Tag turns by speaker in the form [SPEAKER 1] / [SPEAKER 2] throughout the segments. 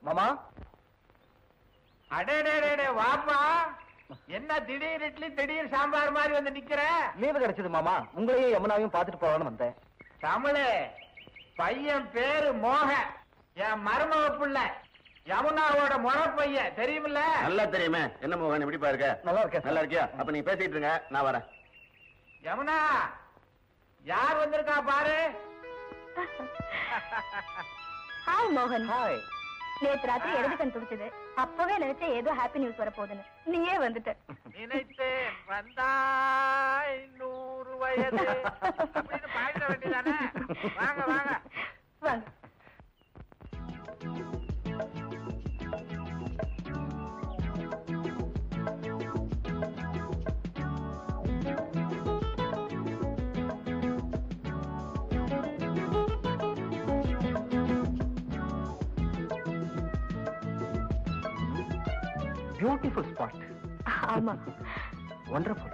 [SPEAKER 1] மாமா.
[SPEAKER 2] அடே வாப்பா, என்ன திடீர் இட்லி திடீர் சாம்பார் மாதிரி வந்து நிக்கிற?
[SPEAKER 1] லீவு கிடைச்சது மாமா, உங்களையும் யமுனாவையும் பார்த்துட்டு போகலான்னு வந்தேன்.
[SPEAKER 2] தமிழே, பையன் பேரு மோக, என் மருமக புள்ள யமுனாவோட முறப்பையன், தெரியுமில்ல?
[SPEAKER 3] நல்லா தெரியுமே. என்ன மோகன் எப்படிப்பா இருக்க?
[SPEAKER 1] நல்லா இருக்கேன்.
[SPEAKER 3] நல்லா இருக்கியா? அப்ப நீ பேசிட்டு இருங்க, நான் வரேன்.
[SPEAKER 2] யமுனா, யார் வந்திருக்கா பாரு.
[SPEAKER 4] ஹாய் மோகன்.
[SPEAKER 1] ஹாய்.
[SPEAKER 4] நேற்று ராத்திரி எழுதி கண்டுபிடிச்சது. அப்பவே நினைச்சேன் ஏதோ ஹாப்பி நியூஸ் வர போகுதுன்னு. நீயே வந்துட்ட.
[SPEAKER 2] நினைத்தேன் வந்தாய் 100 வயது அப்படின்னு பாடிட வேண்டியதானே? வாங்க வாங்க
[SPEAKER 4] வாங்க.
[SPEAKER 1] Beautiful spot.
[SPEAKER 4] ஆமா,
[SPEAKER 1] வண்டர்ஃபுல்.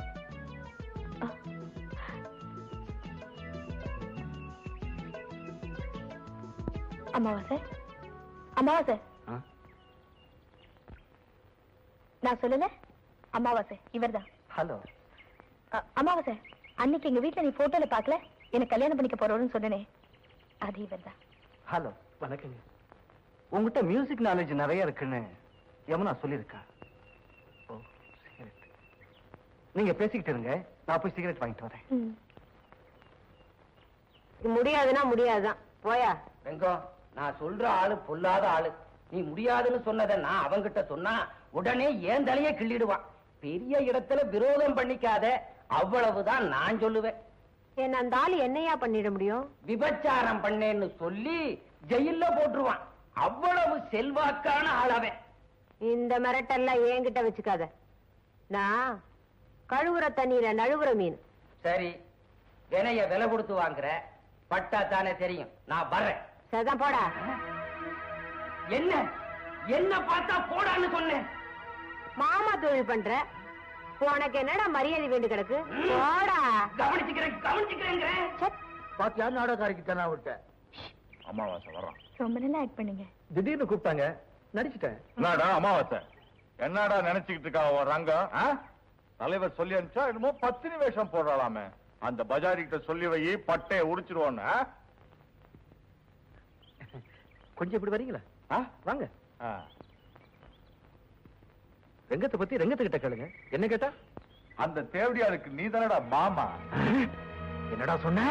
[SPEAKER 4] அமாவாசை அமாவாசை நான் சொல்லல. அமாவாசை இவர்தான்.
[SPEAKER 1] ஹலோ
[SPEAKER 4] அமாவாசை, அன்னைக்கு எங்க வீட்டுல நீ போட்டோல பாக்கல, எனக்கு கல்யாணம் பண்ணிக்க போறோம்னு சொன்னனே, அது இவர்தான்.
[SPEAKER 1] ஹலோ, வணக்கங்க. உங்ககிட்ட மியூசிக் நாலேஜ் நிறைய இருக்குன்னு யமுனா சொல்லியிருக்கா. ஓ, சிகரெட். நீங்க பேசிக்கிட்டு இருங்க, நான் போய் சிகரெட் வாங்கிட்டு வரேன்.
[SPEAKER 5] முடியாதுன்னா முடியாதுதான், போயா.
[SPEAKER 6] வெங்கம், நான் சொல்ற ஆளு பொல்லாத ஆளு. நீ முடியாதுன்னு சொன்னதை நான் அவங்கிட்ட சொன்னா உடனே ஏன் தலையே கிள்ளிடுவான். பெரிய இடத்துல விரோதம் பண்ணிக்காத, அவ்வளவுதான் நான் சொல்லுவேன்.
[SPEAKER 5] என்ன அந்த ஆளு என்னையா பண்ணிட முடியும்?
[SPEAKER 6] விபச்சாரம் பண்ணேன்னு சொல்லி ஜெயில போட்டுருவான். அவ்வளவு செல்வாக்கான ஆளவன்.
[SPEAKER 5] இந்த மிரட்டெல்லாம் என்கிட்ட வச்சுக்காத. நான் கழுவுற தண்ணீர நழுவுற மீன்.
[SPEAKER 6] சரி, விலைய விலை கொடுத்து வாங்குற, பட்டா தானே தெரியும். நான் வர்றேன்.
[SPEAKER 5] சரிதான், போடா.
[SPEAKER 6] என்ன என்ன பார்த்தா போடான்னு சொன்னேன்.
[SPEAKER 5] மாமா தொழில் பண்ற, உனக்கு என்னடா மரியாதை வேண்டி கிடக்கு? போடா.
[SPEAKER 6] கவனிச்சுக்கிறேன்.
[SPEAKER 2] பாத்தியா நாடகாரிக்கு தானே விட்ட.
[SPEAKER 3] அமாவாசை வர்றான்.
[SPEAKER 4] ரொம்ப நல்லா ஆக்ட் பண்ணீங்க.
[SPEAKER 1] திடீர்னு கூப்பிட்டாங்க, நடிச்சிட்டேன்.
[SPEAKER 3] என்னடா அமாவாசை, என்னடா நினைச்சுக்கிட்டு இருக்கா உன் ரங்கம்? தலைவர் சொல்லி அனுப்பிச்சா என்னமோ பத்தினி வேஷம் போடலாமே. அந்த பஜாரிகிட்ட சொல்லி வை, பட்டைய உடிச்சிருவோன்னு.
[SPEAKER 1] கொஞ்சம் இப்படி வரீங்களா? வாங்க. ரெங்கத்தை பத்தி ரெங்கத்துக்கிட்ட கேளுங்க. என்ன கேட்டா?
[SPEAKER 3] அந்த தேவடியாருக்கு நீ தானடா மாமா.
[SPEAKER 1] என்னடா சொன்ன?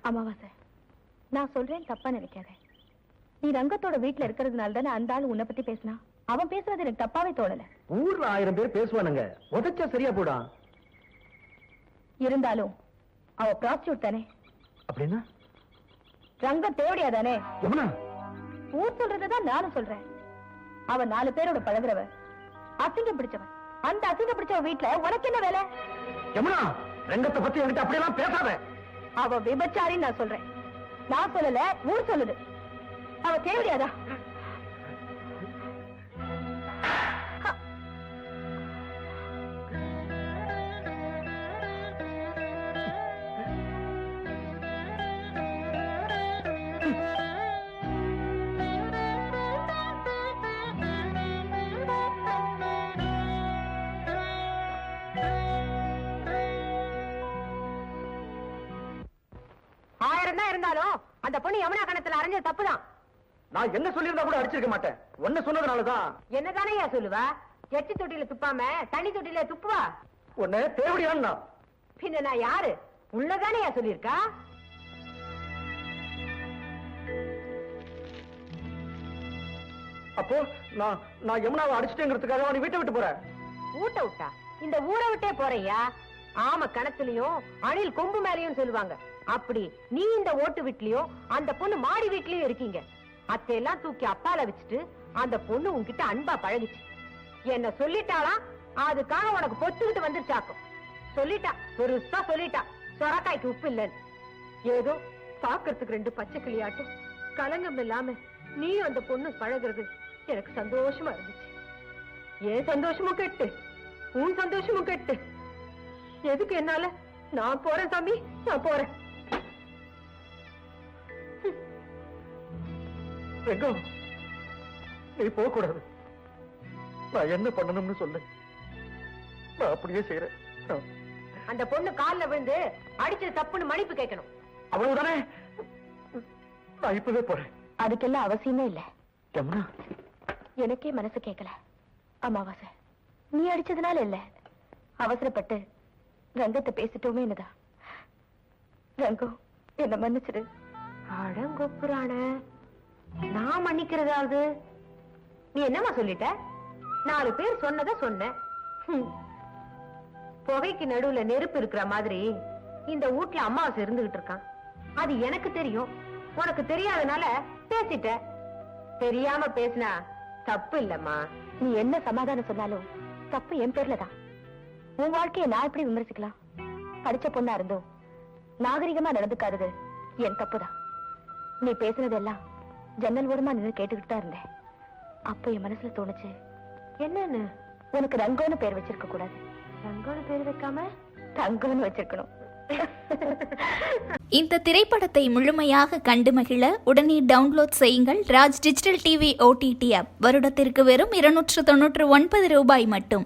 [SPEAKER 4] அமாவாசை, நான் சொல்றேன் தப்பா நினைக்காத. நீ ரங்கத்தோட வீட்டுல இருக்கிறதுனால தானே அந்த ஆள் உன்னை பத்தி பேசினா. அவன் பேசுறது எனக்கு தப்பாவே தோணல.
[SPEAKER 1] ஊர்ல 1000 பேர் பேசுவானுங்க, உதச்சா சரியா போடா.
[SPEAKER 4] இருந்தாலும் அவ ப்ராஸ்டியூட் தானே.
[SPEAKER 1] அப்படின்னா
[SPEAKER 4] ரங்க தேவடியா தானே.
[SPEAKER 1] யமுனா,
[SPEAKER 4] ஊர் சொல்றதுதான் நானும் சொல்றேன். அவ 4 பேரோட பழகுறவ, அசிங்கம் பிடிச்சவன். அந்த அசிங்கம் பிடிச்சவ வீட்டுல உனக்கு என்ன வேலை?
[SPEAKER 1] யமுனா, ரங்கத்தை பத்தி என்கிட்ட அப்படியெல்லாம் பேசாத.
[SPEAKER 4] அவ விபச்சாரின்னு நான் சொல்றேன். நான் சொல்லல, ஊர் சொல்லுது. அவ தேவடியாதா?
[SPEAKER 5] ஆயிரம் தான் இருந்தாலும் அந்த பொண்ணு யமுனா கணத்துல அரைஞ்சது தப்புதான்.
[SPEAKER 1] நான் என்ன சொல்லியிருந்தா கூட அடிச்சிருக்க மாட்டேன். ஒன்னு சொன்னதுனாலதான்.
[SPEAKER 5] என்னதானே சொல்லுவா? எச்சி தொட்டியில துப்பாம தண்ணி தொட்டியில துப்புவா?
[SPEAKER 1] உன்னை தேவடியான்னா
[SPEAKER 5] பின்ன நான் யாரு? உள்ளதானே சொல்லியிருக்கா?
[SPEAKER 1] அப்போ நான் யமுனாவை அடிச்சிட்டேங்கிறதுக்காக நீ வீட்டை விட்டு போற?
[SPEAKER 5] ஊட்ட விட்டா இந்த ஊரை விட்டே போறையா? ஆம கணத்துலயும் அணில் கொம்பு மேலையும் சொல்லுவாங்க. அப்படி நீ இந்த ஓட்டு வீட்லயும் அந்த பொண்ணு மாடி வீட்லயும் இருக்கீங்க. அத்தையெல்லாம் தூக்கி அப்பால வச்சுட்டு அந்த பொண்ணு உன்கிட்ட அன்பா பழகிச்சு. என்ன சொல்லிட்டாளா? அதுக்காக உனக்கு பொத்துக்கிட்டு வந்துருச்சாக்கும். சொல்லிட்டா, பெருசா சொல்லிட்டா, சொரக்காய்க்கு உப்பு இல்லன்னு. ஏதோ பாக்குறதுக்கு 2 பச்சை கிளியாட்டும் கலங்கம் இல்லாம நீ அந்த பொண்ணு பழகுறது எனக்கு சந்தோஷமா இருந்துச்சு. ஏன் சந்தோஷமும் கெட்டு, உன் சந்தோஷமும் கெட்டு. எதுக்கு என்னால? நான் போறேன் சாமி, நான் போறேன்.
[SPEAKER 1] ரங்கம், நீ போக கூடாது. நான் என்ன பண்ணணும்னு சொல்லு, நான் அப்படியே செய்யறேன்.
[SPEAKER 5] அந்த பொண்ணு கால்ல விழுந்து அடிச்சது தப்புன்னு மன்னிப்பு கேட்கணும்.
[SPEAKER 1] அவ்வளவுதானே? நான் இப்பவே போறேன்.
[SPEAKER 4] அதுக்கெல்லாம் அவசியமே இல்ல.
[SPEAKER 1] யமுனா,
[SPEAKER 4] எனக்கே மனசு கேட்கல. அமாவாசை, நீ அடிச்சதுனால இல்ல, அவசரப்பட்டு ரங்கத்தை பேசிட்டோமே என்னதான். ரங்கம், என்ன மன்னிச்சிடு.
[SPEAKER 5] அடங்கொப்புறான நான் மன்னிக்கிறதாவது? நீ என்னமா சொல்லிட்ட? 4 பேர் சொன்னத சொன்ன. புகைக்கு நடுவுல நெருப்பு இருக்கிற மாதிரி இந்த வீட்ல அம்மாவாசை இருந்துகிட்டு இருக்கான். அது எனக்கு தெரியும், உனக்கு தெரியாதனால பேசிட்ட. தெரியாம பேசினா தப்பு இல்லம்மா.
[SPEAKER 4] நீ என்ன சமாதானம் சொன்னாலும் தப்பு என் பேர்ல தான். உன் வாழ்க்கையை நான் எப்படி விமர்சிக்கலாம்? படிச்ச பொண்ணா இருந்தோம் நாகரிகமா நடந்துக்காதது என் தப்புதான். நீ பேசுனதெல்லாம் ஜன்னல் ஓரமா நின்று கேட்டுக்கிட்டு தான் இருந்தேன். அப்ப என் மனசுல தோணுச்சு,
[SPEAKER 5] என்னன்னு?
[SPEAKER 4] உனக்கு ரங்கோன்னு பேர் வச்சிருக்க கூடாது.
[SPEAKER 5] ரங்கோன்னு பேர் வைக்காம
[SPEAKER 4] தங்கம்னு வச்சிருக்கணும்.
[SPEAKER 7] இந்த திரைப்படத்தை முழுமையாக கண்டு மகிழ உடனே டவுன்லோட் செய்யுங்கள் Raj digital TV OTT app. வருடத்திற்கு வெறும் 299 ரூபாய் மட்டும்.